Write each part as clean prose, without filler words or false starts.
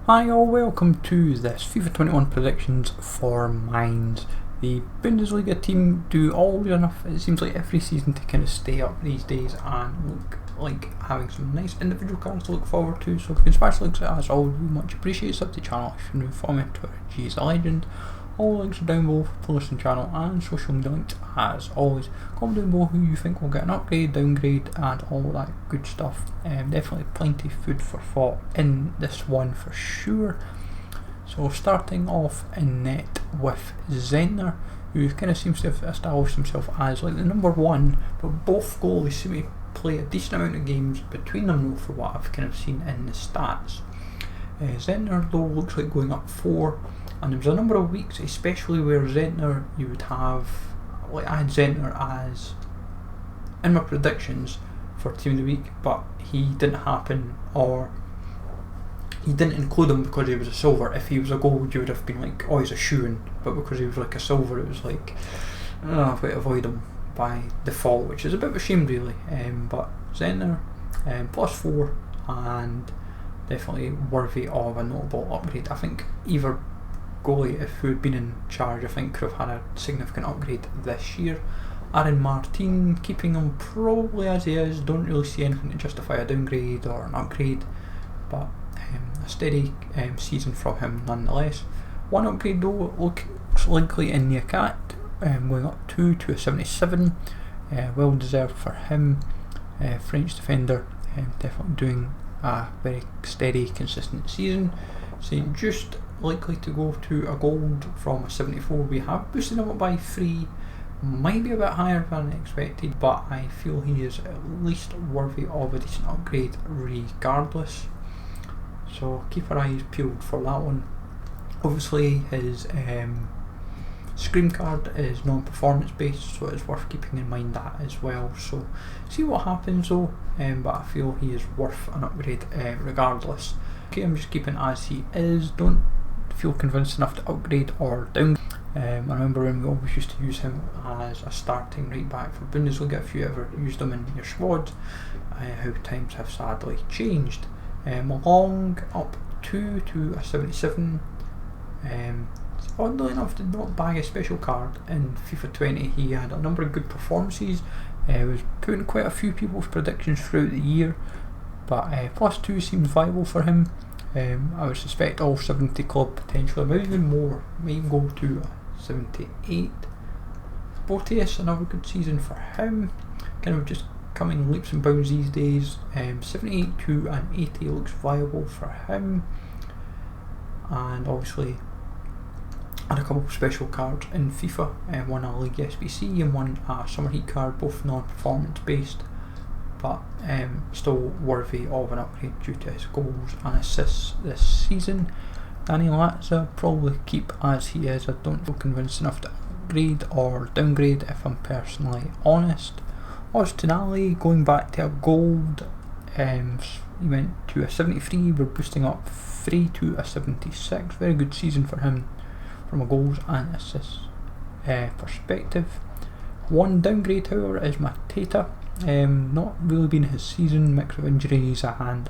Hi all, welcome to this FIFA 21 predictions for Mainz. The Bundesliga team do always enough, it seems like every season, to kind of stay up these days and look like having some nice individual cards to look forward to. So if you can smash links, as always, we much appreciate. Sub to the channel if you're new, follow me on Twitter, G's a Legend. All links are down below for the channel and social media links as always. Comment down below who you think will get an upgrade, downgrade and all that good stuff. Definitely plenty of food for thought in this one for sure. So starting off in net with Zentner, who kind of seems to have established himself as like the number one, but both goalies seem to play a decent amount of games between them though, for what I've kind of seen in the stats. Zentner though looks like going up 4. And there was a number of weeks, especially where Zentner, you would have, like I had Zentner as in my predictions for Team of the Week, but he didn't happen, or he didn't include him because he was a silver. If he was a gold, you would have been like, oh, he's a shoo-in, but because he was like a silver, it was like, I've got to avoid him by default, which is a bit of a shame really. But Zentner, +4, and definitely worthy of a notable upgrade. I think either goalie, if who had been in charge, I think could have had a significant upgrade this year. Aaron Martin, keeping him probably as he is, don't really see anything to justify a downgrade or an upgrade, but a steady season from him nonetheless. One upgrade though looks likely in the Akat, going up 2 to a 77, well deserved for him. French defender, definitely doing a very steady, consistent season. St. Juste likely to go to a gold from a 74. We have boosted him up by 3, might be a bit higher than expected, but I feel he is at least worthy of a decent upgrade regardless. So keep our eyes peeled for that one. Obviously his Scream card is non-performance based, so it's worth keeping in mind that as well. So see what happens though, but I feel he is worth an upgrade regardless. Okay, I'm just keeping as he is, don't feel convinced enough to upgrade or down. I remember when we always used to use him as a starting right back for Bundesliga, if you ever used him in your squad, how times have sadly changed. Long up 2 to a 77. Oddly enough, did not bag a special card in FIFA 20. He had a number of good performances, was putting quite a few people's predictions throughout the year, but +2 seems viable for him. I would suspect all 70 club potentially, maybe even more, may even go to a 78. Boetius, another good season for him, kind of just coming leaps and bounds these days. 78 to an 80 looks viable for him, and obviously had a couple of special cards in FIFA, one a League SBC and one a Summer Heat card, both non-performance based, but still worthy of an upgrade due to his goals and assists this season. Danny Latza, probably keep as he is. I don't feel convinced enough to upgrade or downgrade if I'm personally honest. Ostinali, going back to a gold, he went to a 73, we're boosting up 3 to a 76, very good season for him from a goals and assists perspective. One downgrade however is Mateta. Not really been his season, mix of injuries and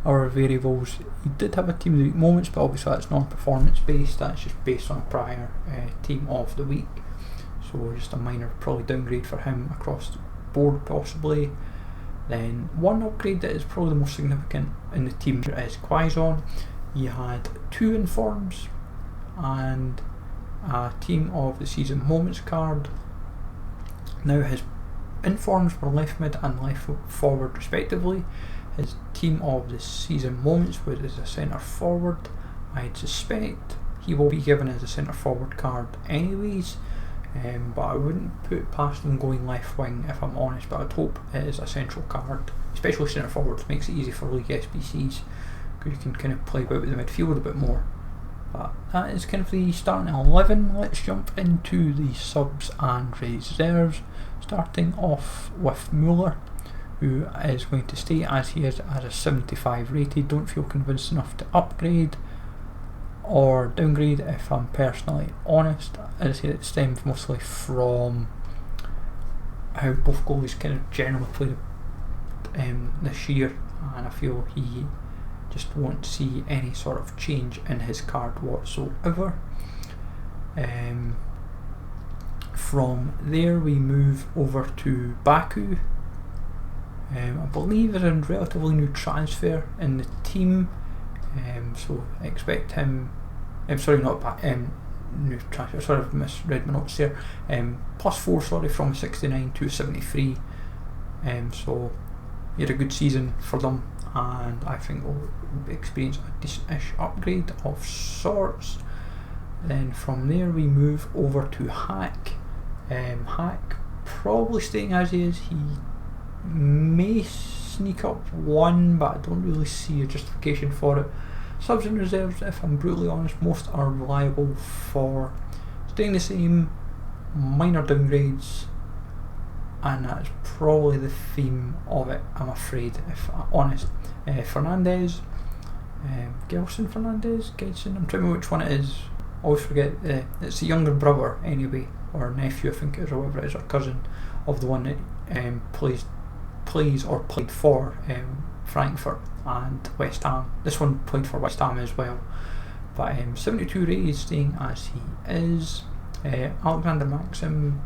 other variables. He did have a team of the week moments, but obviously that's non-performance based, that's just based on a prior team of the week, so just a minor probably downgrade for him across the board possibly. Then one upgrade that is probably the most significant in the team is Quaison. He had 2 informs and a team of the season moments card. Now his informs were left mid and left forward respectively. His team of the season moments was as a centre forward. I'd suspect he will be given as a centre forward card anyways, but I wouldn't put past him going left wing if I'm honest, but I'd hope it is a central card, especially centre forwards. Makes it easy for League SBCs because you can kind of play about with the midfield a bit more. But that is kind of the starting 11. Let's jump into the subs and reserves, starting off with Mueller, who is going to stay as he is as a 75 rated. Don't feel convinced enough to upgrade or downgrade if I'm personally honest. As I say, it stems mostly from how both goalies kind of generally played this year, and I feel he just won't see any sort of change in his card whatsoever. From there we move over to Baku. I believe is a relatively new transfer in the team, so expect him. Sorry, not new transfer. Sorry, I've misread my notes there. +4, sorry, from 69 to 73. So he had a good season for them, and I think will experience a decent-ish upgrade of sorts. Then from there we move over to Hack. Hack probably staying as he is. He may sneak up one, but I don't really see a justification for it. Subs and reserves, if I'm brutally honest, most are reliable for staying the same, minor downgrades, and that's probably the theme of it, I'm afraid, if I'm honest. Fernandez, Gelson Fernandez, Quaison, I'm trying to remember which one it is. I always forget. It's the younger brother anyway, or nephew I think it is, or whatever it is, or cousin of the one that plays or played for Frankfurt and West Ham. This one played for West Ham as well. But 72 rated, staying as he is. Alexander Maxim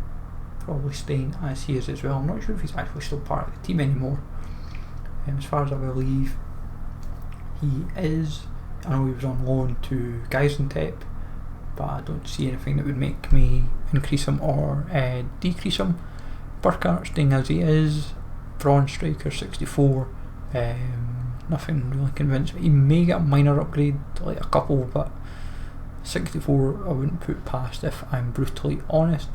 probably staying as he is as well. I'm not sure if he's actually still part of the team anymore. As far as I believe he is. I know he was on loan to Quaison, but I don't see anything that would make me increase him or decrease him. Burkhardt staying as he is. Bronze striker 64. Nothing really convinced me. He may get a minor upgrade, like a couple, but 64 I wouldn't put past if I'm brutally honest.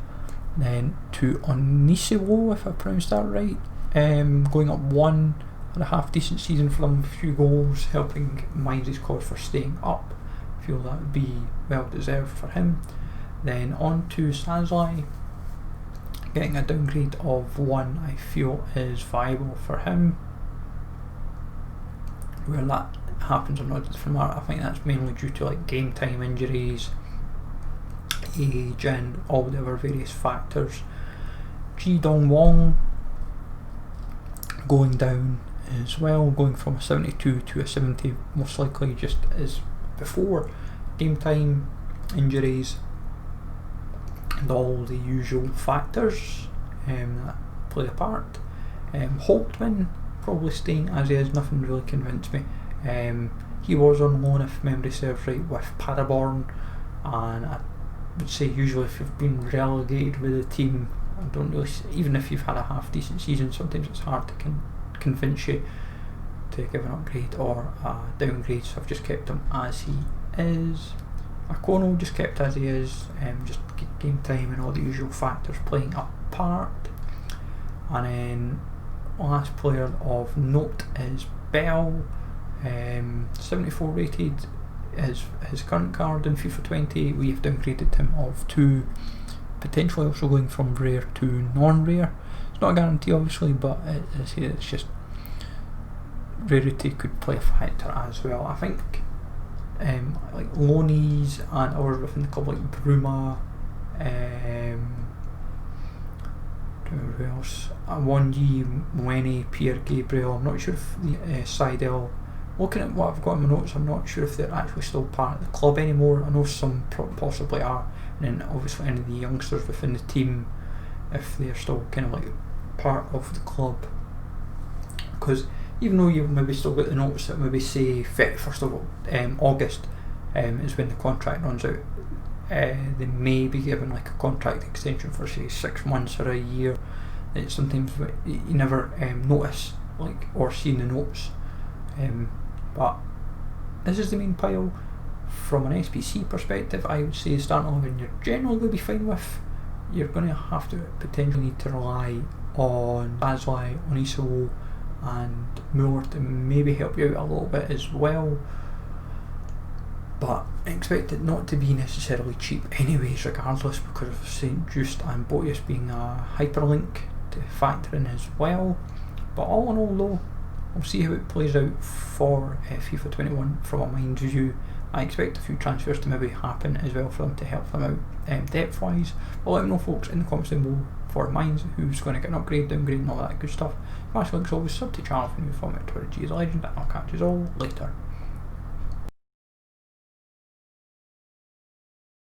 Then to Onisiwo, if I pronounced that right, going up one, had a half decent season for them, a few goals, helping Mainz's cause for staying up. I feel that would be well deserved for him. Then on to Sazlai, getting a downgrade of 1 I feel is viable for him. Where that happens or not doesn't matter. I think that's mainly due to like game time injuries, age, and all the other various factors. Ji Dong Wong going down as well, going from a 72 to a 70, most likely just as before. Game time, injuries, and all the usual factors that play a part. Holtman probably staying as he is, nothing really convinced me. He was on loan, if memory serves right, with Paderborn, and I would say usually if you've been relegated with a team, I don't really, even if you've had a half decent season, sometimes it's hard to convince you to give an upgrade or a downgrade, so I've just kept him as he is. Quaison just kept as he is, just game time and all the usual factors playing a part. And then last player of note is Bell, 74 rated is his current card in FIFA 20. We have downgraded him of 2, potentially also going from rare to non-rare. It's not a guarantee obviously, but it's just rarity could play a factor as well. I think like loanies and others within the club like Bruma, who else? Wanji, Mwene, Pierre Gabriel. I'm not sure if Seidel. Looking at what I've got in my notes, I'm not sure if they're actually still part of the club anymore. I know some possibly are, and then obviously any of the youngsters within the team, if they're still kind of like part of the club. Because even though you've maybe still got the notes that maybe say 31st of August is when the contract runs out, they may be given like a contract extension for say 6 months or a year. It's sometimes you never notice like or see in the notes, but this is the main pile. From an SPC perspective, I would say starting 11 you're generally going to be fine with. You're going to have to potentially need to rely on Sazlai, Onisiwo and Mueller to maybe help you out a little bit as well, but expect it not to be necessarily cheap anyways regardless, because of St. Juste and Boetius being a hyperlink to factor in as well. But all in all though, we'll see how it plays out for FIFA 21 from a Mainz view. I expect a few transfers to maybe happen as well for them to help them out depth wise. But let me know folks in the comments down below for Mainz who's going to get an upgrade, downgrade and all that good stuff. Smash links always, sub to channel for new format, Twitter, G is legend, and I'll catch you all later.